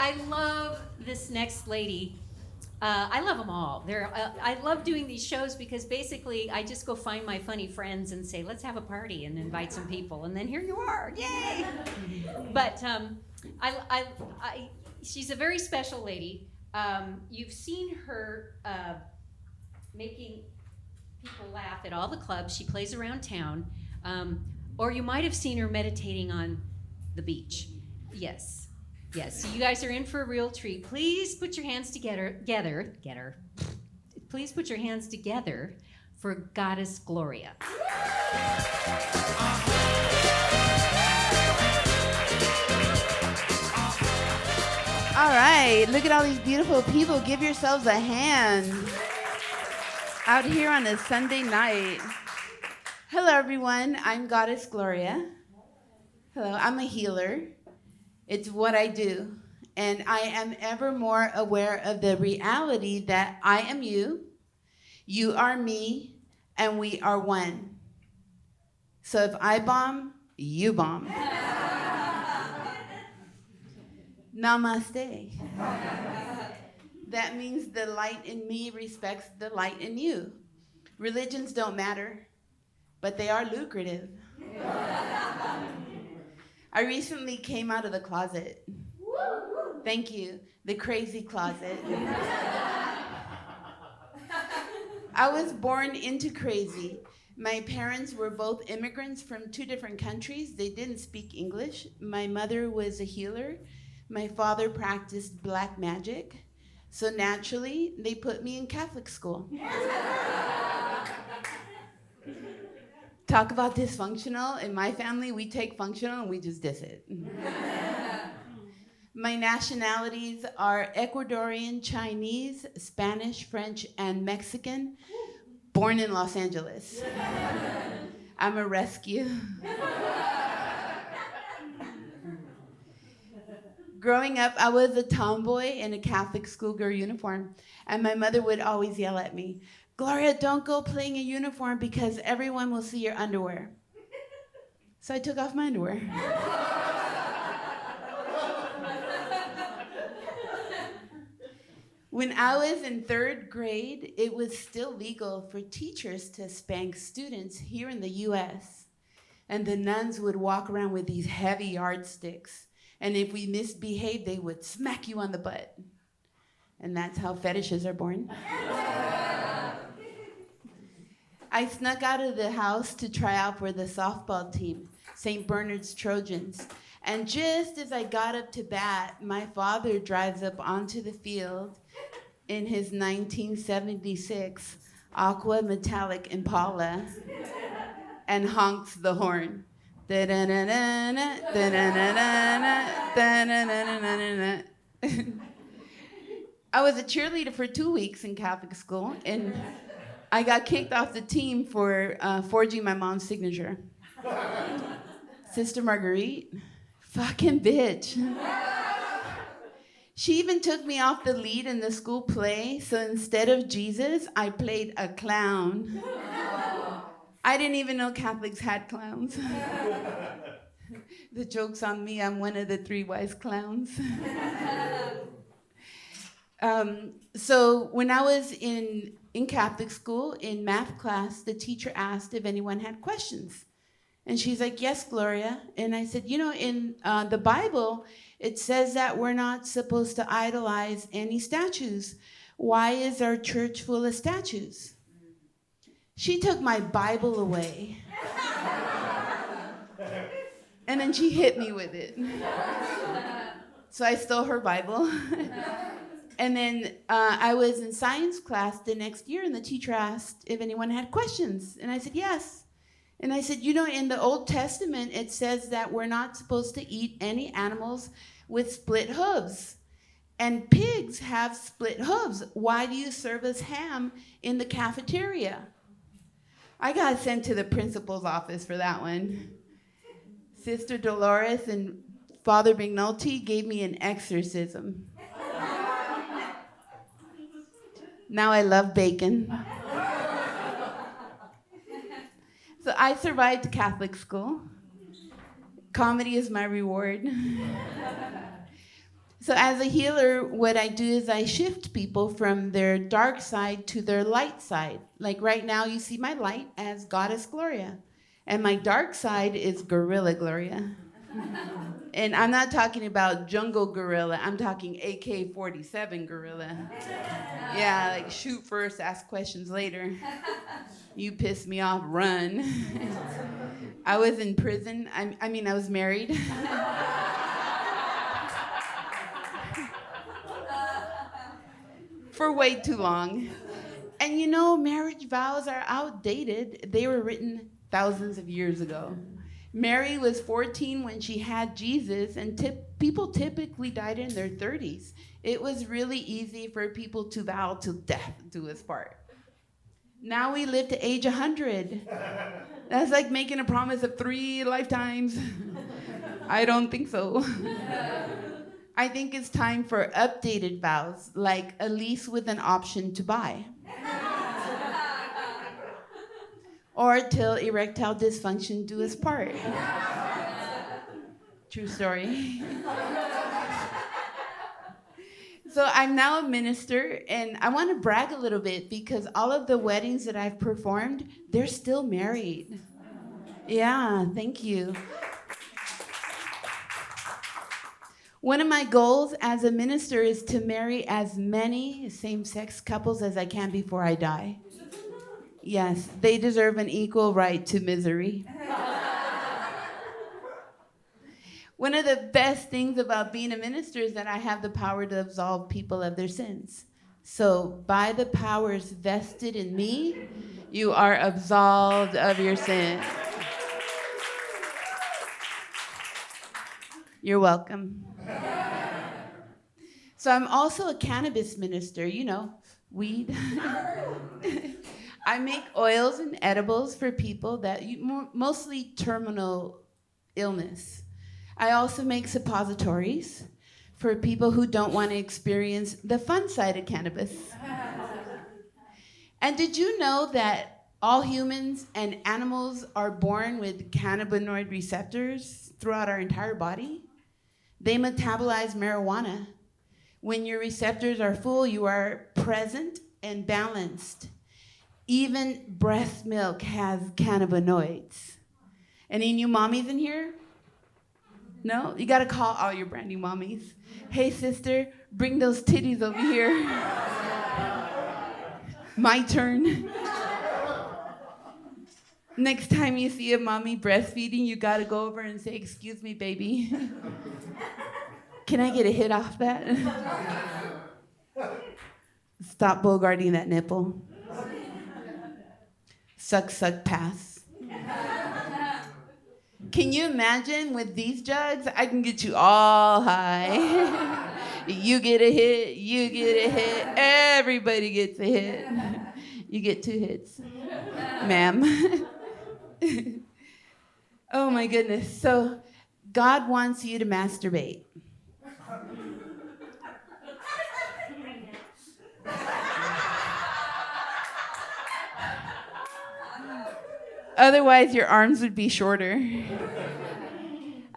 I love this next lady. I love them all. I love doing these shows because basically I just go find my funny friends and say, let's have a party and invite some people. And then here you are. Yay! But she's a very special lady. You've seen her making people laugh at all the clubs. She plays around town. Or you might have seen her meditating on the beach. Yes. Yes, so you guys are in for a real treat. Please put your hands together. Please put your hands together for Goddess Gloria. All right, look at all these beautiful people. Give yourselves a hand. Out here on a Sunday night. Hello, everyone. I'm Goddess Gloria. Hello, I'm a healer. It's what I do. And I am ever more aware of the reality that I am you, you are me, and we are one. So if I bomb, you bomb. Namaste. That means the light in me respects the light in you. Religions don't matter, but they are lucrative. I recently came out of the closet. Thank you, the crazy closet. I was born into crazy. My parents were both immigrants from 2 different countries. They didn't speak English. My mother was a healer. My father practiced black magic. So naturally, they put me in Catholic school. Talk about dysfunctional. In my family, we take functional and we just diss it. My nationalities are Ecuadorian, Chinese, Spanish, French, and Mexican, born in Los Angeles. I'm a rescue. Growing up, I was a tomboy in a Catholic schoolgirl uniform, and my mother would always yell at me, Gloria, don't go playing a uniform because everyone will see your underwear. So I took off my underwear. When I was in 3rd grade, it was still legal for teachers to spank students here in the US. And the nuns would walk around with these heavy yardsticks. And if we misbehaved, they would smack you on the butt. And that's how fetishes are born. I snuck out of the house to try out for the softball team, St. Bernard's Trojans. And just as I got up to bat, my father drives up onto the field in his 1976 aqua metallic Impala and honks the horn. Da-da-da-da-da, da-da-da-da-da, da-da-da-da-da-da. I was a cheerleader for 2 weeks in Catholic school, and I got kicked off the team for forging my mom's signature. Sister Marguerite, fucking bitch. She even took me off the lead in the school play, so instead of Jesus, I played a clown. I didn't even know Catholics had clowns. The joke's on me, I'm one of the 3 wise clowns. So when I was in Catholic school, in math class, the teacher asked if anyone had questions. And she's like, yes, Gloria. And I said, you know, in the Bible, it says that we're not supposed to idolize any statues. Why is our church full of statues? She took my Bible away. And then she hit me with it. So I stole her Bible. And then I was in science class the next year, and the teacher asked if anyone had questions. And I said, yes. And I said, you know, in the Old Testament, it says that we're not supposed to eat any animals with split hooves. And pigs have split hooves. Why do you serve us ham in the cafeteria? I got sent to the principal's office for that one. Sister Dolores and Father McNulty gave me an exorcism. Now I love bacon. So I survived Catholic school. Comedy is my reward. So as a healer, what I do is I shift people from their dark side to their light side. Like right now, you see my light as Goddess Gloria. And my dark side is Gorilla Gloria. And I'm not talking about jungle gorilla. I'm talking AK-47 gorilla. Yeah, like shoot first, ask questions later. You piss me off, run. I was in prison. I was married. For way too long. And you know, marriage vows are outdated. They were written thousands of years ago. Mary was 14 when she had Jesus, and people typically died in their 30s. It was really easy for people to vow till death do us part. Now we live to age 100. That's like making a promise of 3 lifetimes. I don't think so. I think it's time for updated vows, like a lease with an option to buy. Or till erectile dysfunction do us part. True story. So I'm now a minister, and I want to brag a little bit because all of the weddings that I've performed, they're still married. Yeah, thank you. One of my goals as a minister is to marry as many same-sex couples as I can before I die. Yes, they deserve an equal right to misery. One of the best things about being a minister is that I have the power to absolve people of their sins. So by the powers vested in me, you are absolved of your sins. You're welcome. So I'm also a cannabis minister, you know, weed. I make oils and edibles for people that mostly terminal illness. I also make suppositories for people who don't want to experience the fun side of cannabis. And did you know that all humans and animals are born with cannabinoid receptors throughout our entire body? They metabolize marijuana. When your receptors are full, you are present and balanced. Even breast milk has cannabinoids. Any new mommies in here? No? You gotta call all your brand new mommies. Hey sister, bring those titties over here. My turn. Next time you see a mommy breastfeeding, you gotta go over and say, "Excuse me, baby. Can I get a hit off that?" Stop bogarting that nipple. Suck, suck, pass. Can you imagine with these jugs? I can get you all high. You get a hit, you get a hit, everybody gets a hit. You get 2 hits, ma'am. Oh my goodness. So God wants you to masturbate. Otherwise, your arms would be shorter.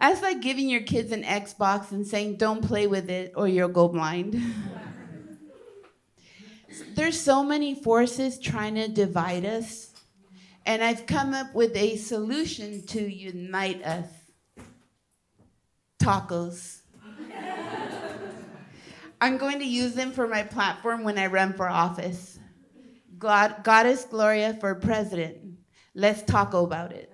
That's like giving your kids an Xbox and saying, "Don't play with it or you'll go blind." There's so many forces trying to divide us, and I've come up with a solution to unite us. Tacos. I'm going to use them for my platform when I run for office. Goddess Gloria for president. Let's talk about it.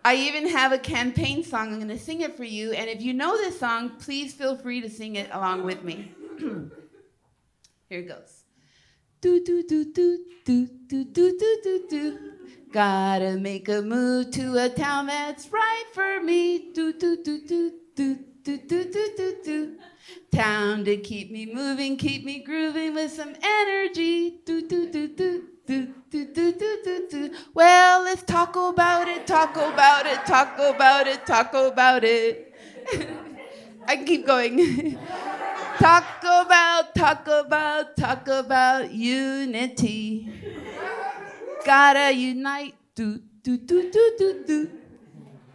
I even have a campaign song. I'm going to sing it for you. And if you know this song, please feel free to sing it along with me. Here it goes. Do, do, do, do, do, do, do, do, do, do. Gotta make a move to a town that's right for me. Do, do, do, do, do, do, do, do, do, do. Town to keep me moving, keep me grooving with some energy. Do, do, do, do. Do, do, do, do, do, do. Well, let's talk about it, talk about it, talk about it, talk about it. I can keep going. Talk about unity. Gotta unite, do, do, do, do, do, do.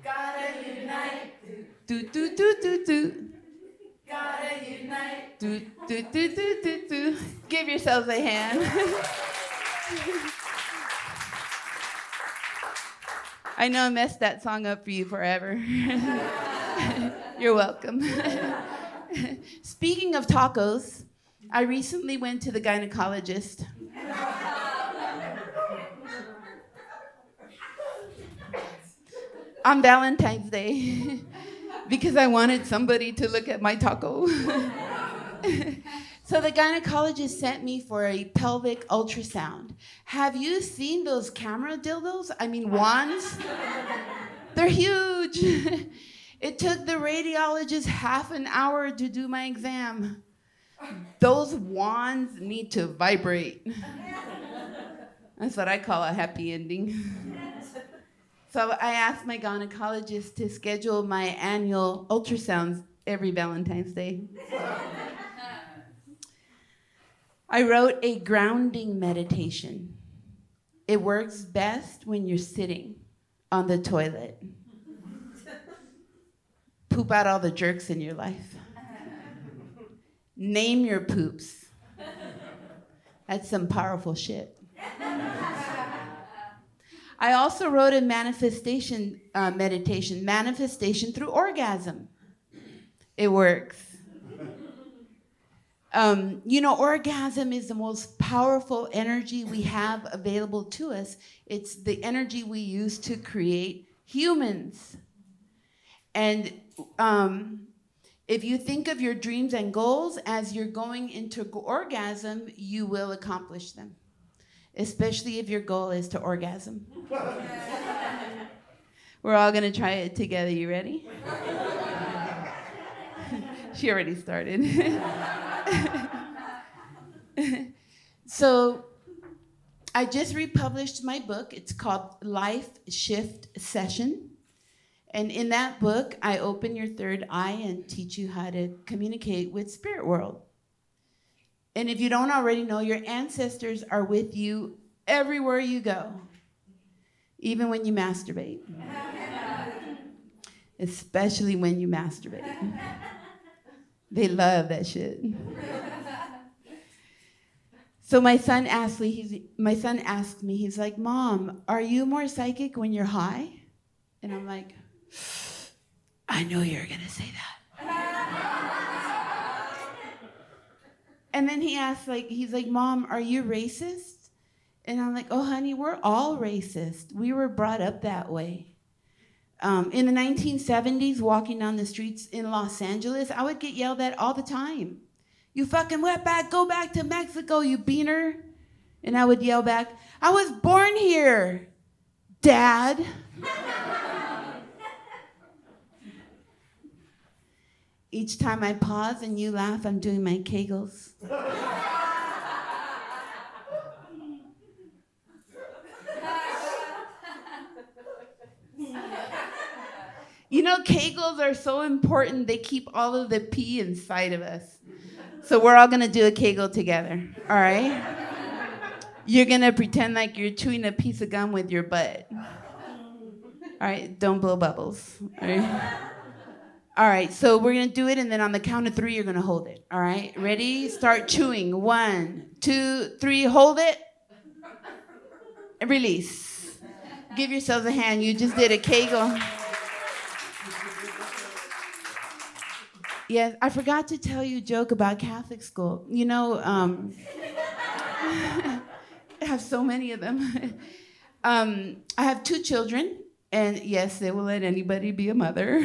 Gotta unite, Do, do, do, do, do. Gotta unite. Do, do, do, do, do, do. Give yourselves a hand. I know I messed that song up for you forever. You're welcome. Speaking of tacos, I recently went to the gynecologist. On Valentine's Day, because I wanted somebody to look at my taco. So the gynecologist sent me for a pelvic ultrasound. Have you seen those camera dildos? I mean, wands? They're huge. It took the radiologist half an hour to do my exam. Those wands need to vibrate. That's what I call a happy ending. So I asked my gynecologist to schedule my annual ultrasounds every Valentine's Day. I wrote a grounding meditation. It works best when you're sitting on the toilet. Poop out all the jerks in your life. Name your poops. That's some powerful shit. I also wrote a manifestation meditation, manifestation through orgasm. It works. Orgasm is the most powerful energy we have available to us. It's the energy we use to create humans. And if you think of your dreams and goals as you're going into orgasm, you will accomplish them. Especially if your goal is to orgasm. We're all gonna try it together. You ready? She already started. So I just republished my book. It's called Life Shift Session. And in that book, I open your third eye and teach you how to communicate with spirit world. And if you don't already know, your ancestors are with you everywhere you go, even when you masturbate. Especially when you masturbate. They love that shit. So my son asked me, he's like, Mom, are you more psychic when you're high? And I'm like, I knew you were gonna say that. And then he's like, Mom, are you racist? And I'm like, oh, honey, we're all racist. We were brought up that way. In the 1970s, walking down the streets in Los Angeles, I would get yelled at all the time. You fucking wetback, go back to Mexico, you beaner. And I would yell back, I was born here, Dad. Each time I pause and you laugh, I'm doing my Kegels. You know, Kegels are so important, they keep all of the pee inside of us. So we're all gonna do a Kegel together, all right? You're gonna pretend like you're chewing a piece of gum with your butt. All right, don't blow bubbles, all right? All right, so we're gonna do it, and then on the count of 3, you're gonna hold it, all right? Ready? Start chewing. 1, 2, 3, hold it. And release. Give yourselves a hand, you just did a Kegel. Yes, I forgot to tell you a joke about Catholic school. You know, I have so many of them. I have 2 children, and yes, they will let anybody be a mother.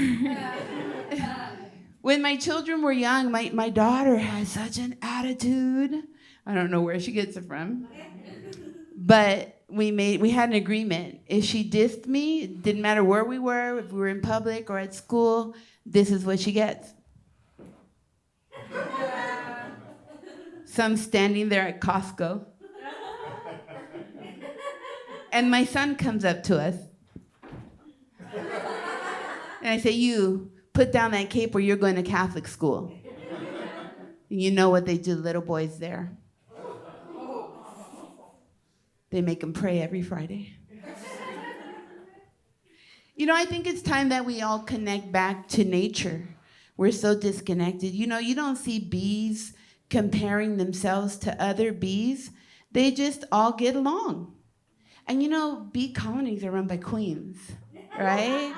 When my children were young, my daughter had such an attitude. I don't know where she gets it from. But we had an agreement. If she dissed me, it didn't matter where we were, if we were in public or at school, this is what she gets. So I'm standing there at Costco. And my son comes up to us. And I say, you, put down that cape or you're going to Catholic school. And you know what they do to little boys there. They make them pray every Friday. You know, I think it's time that we all connect back to nature. We're so disconnected. You know, you don't see bees comparing themselves to other bees. They just all get along. And you know, bee colonies are run by queens, right?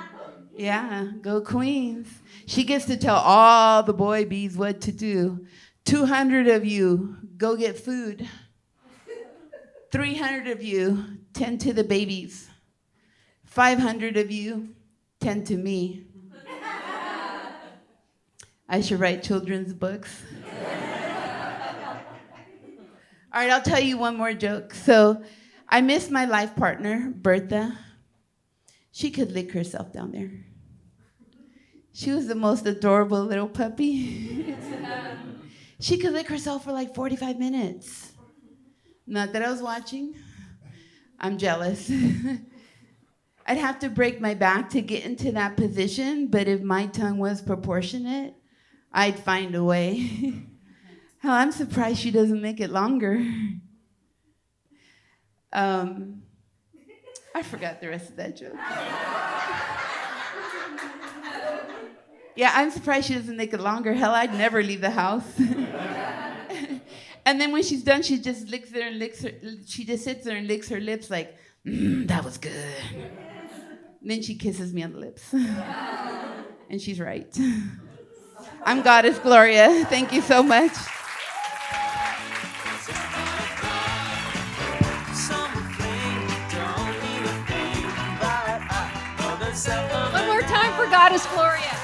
Yeah, go queens. She gets to tell all the boy bees what to do. 200 of you, go get food. 300 of you, tend to the babies. 500 of you, tend to me. I should write children's books. All right, I'll tell you one more joke. So I miss my life partner, Bertha. She could lick herself down there. She was the most adorable little puppy. She could lick herself for like 45 minutes. Not that I was watching. I'm jealous. I'd have to break my back to get into that position, but if my tongue was proportionate, I'd find a way. Hell, I'm surprised she doesn't make it longer. I forgot the rest of that joke. Yeah, I'm surprised she doesn't make it longer. Hell, I'd never leave the house. And then when she's done, she just licks her and licks her. She just sits there and licks her lips like, that was good. And then she kisses me on the lips. And she's right. I'm Goddess Gloria. Thank you so much. One more time for Goddess Gloria.